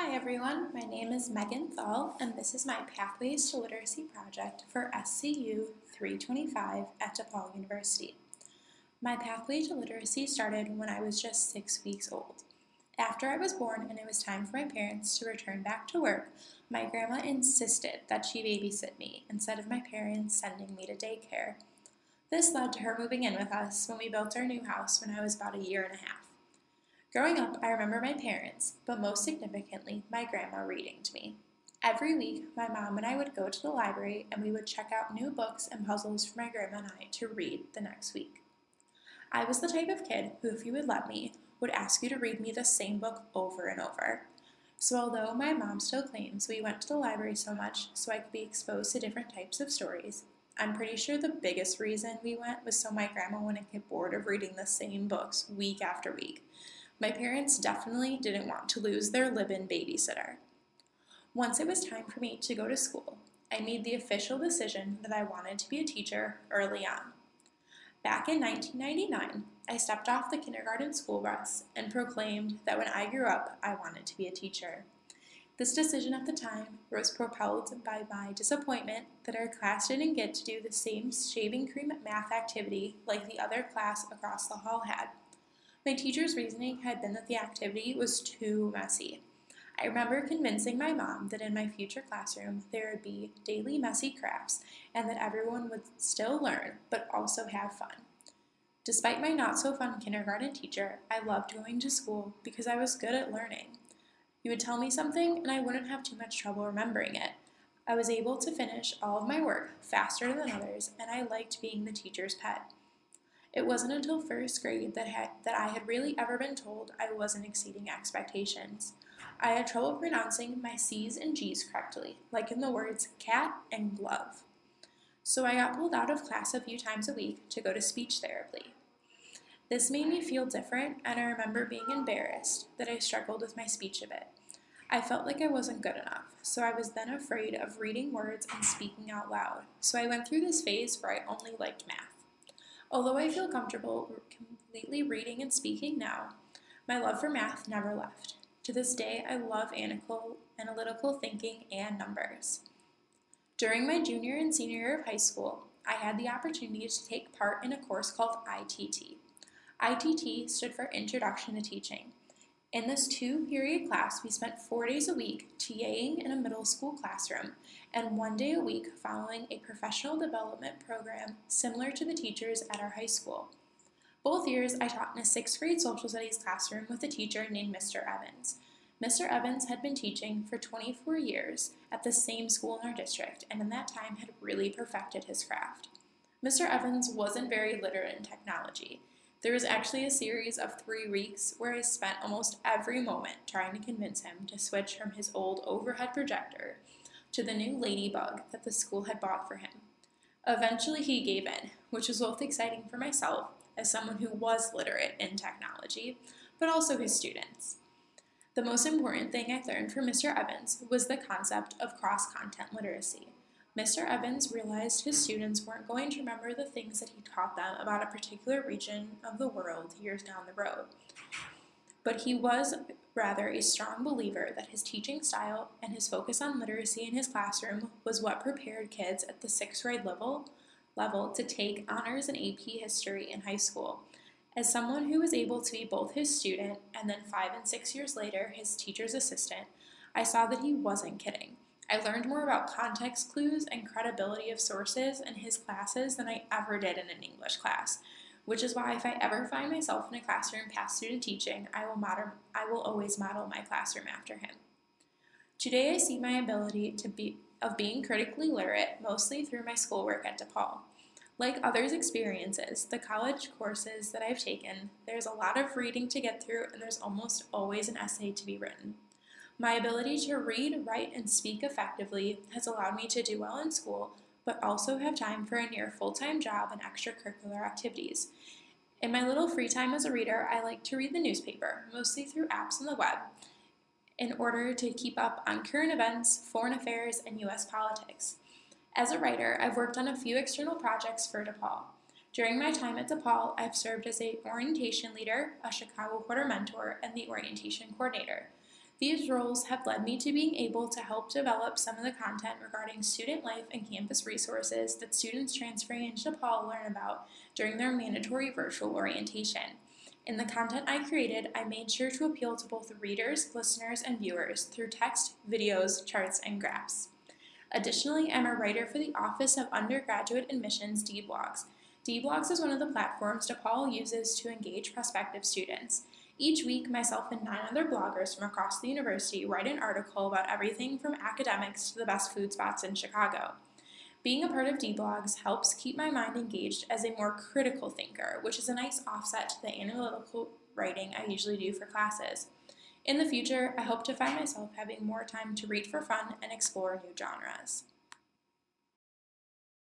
Hi everyone, my name is Megan Thall, and this is my Pathways to Literacy project for SCU 325 at DePaul University. My pathway to literacy started when I was just 6 weeks old. After I was born and it was time for my parents to return back to work, my grandma insisted that she babysit me instead of my parents sending me to daycare. This led to her moving in with us when we built our new house when I was about a year and a half. Growing up, I remember my parents, but most significantly, my grandma reading to me. Every week, my mom and I would go to the library and we would check out new books and puzzles for my grandma and I to read the next week. I was the type of kid who, if you would let me, would ask you to read me the same book over and over. So although my mom still claims we went to the library so much so I could be exposed to different types of stories, I'm pretty sure the biggest reason we went was so my grandma wouldn't get bored of reading the same books week after week. My parents definitely didn't want to lose their live-in babysitter. Once it was time for me to go to school, I made the official decision that I wanted to be a teacher early on. Back in 1999, I stepped off the kindergarten school bus and proclaimed that when I grew up, I wanted to be a teacher. This decision at the time was propelled by my disappointment that our class didn't get to do the same shaving cream math activity like the other class across the hall had. My teacher's reasoning had been that the activity was too messy. I remember convincing my mom that in my future classroom there would be daily messy crafts and that everyone would still learn but also have fun. Despite my not so fun kindergarten teacher, I loved going to school because I was good at learning. You would tell me something and I wouldn't have too much trouble remembering it. I was able to finish all of my work faster than others and I liked being the teacher's pet. It wasn't until first grade that I had really ever been told I wasn't exceeding expectations. I had trouble pronouncing my C's and G's correctly, like in the words cat and glove. So I got pulled out of class a few times a week to go to speech therapy. This made me feel different, and I remember being embarrassed that I struggled with my speech a bit. I felt like I wasn't good enough, so I was then afraid of reading words and speaking out loud. So I went through this phase where I only liked math. Although I feel comfortable completely reading and speaking now, my love for math never left. To this day, I love analytical thinking and numbers. During my junior and senior year of high school, I had the opportunity to take part in a course called ITT. ITT stood for Introduction to Teaching. In this 2-period class, we spent 4 days a week TAing in a middle school classroom and 1 day a week following a professional development program similar to the teachers at our high school. Both years, I taught in a 6th grade social studies classroom with a teacher named Mr. Evans. Mr. Evans had been teaching for 24 years at the same school in our district and in that time had really perfected his craft. Mr. Evans wasn't very literate in technology. There was actually a series of 3 weeks where I spent almost every moment trying to convince him to switch from his old overhead projector to the new Ladybug that the school had bought for him. Eventually he gave in, which was both exciting for myself as someone who was literate in technology, but also his students. The most important thing I learned from Mr. Evans was the concept of cross-content literacy. Mr. Evans realized his students weren't going to remember the things that he taught them about a particular region of the world years down the road. But he was rather a strong believer that his teaching style and his focus on literacy in his classroom was what prepared kids at the 6th grade level to take honors in AP history in high school. As someone who was able to be both his student and then 5 and 6 years later his teacher's assistant, I saw that he wasn't kidding. I learned more about context clues and credibility of sources in his classes than I ever did in an English class, which is why if I ever find myself in a classroom past student teaching, I will always model my classroom after him. Today I see my ability of being critically literate mostly through my schoolwork at DePaul. Like others' experiences, the college courses that I've taken, there's a lot of reading to get through and there's almost always an essay to be written. My ability to read, write, and speak effectively has allowed me to do well in school, but also have time for a near full-time job and extracurricular activities. In my little free time as a reader, I like to read the newspaper, mostly through apps on the web, in order to keep up on current events, foreign affairs, and U.S. politics. As a writer, I've worked on a few external projects for DePaul. During my time at DePaul, I've served as an orientation leader, a Chicago Quarter mentor, and the orientation coordinator. These roles have led me to being able to help develop some of the content regarding student life and campus resources that students transferring into DePaul learn about during their mandatory virtual orientation. In the content I created, I made sure to appeal to both readers, listeners, and viewers through text, videos, charts, and graphs. Additionally, I'm a writer for the Office of Undergraduate Admissions D-Blogs. D-Blogs is one of the platforms DePaul uses to engage prospective students. Each week, myself and 9 other bloggers from across the university write an article about everything from academics to the best food spots in Chicago. Being a part of D-Blogs helps keep my mind engaged as a more critical thinker, which is a nice offset to the analytical writing I usually do for classes. In the future, I hope to find myself having more time to read for fun and explore new genres.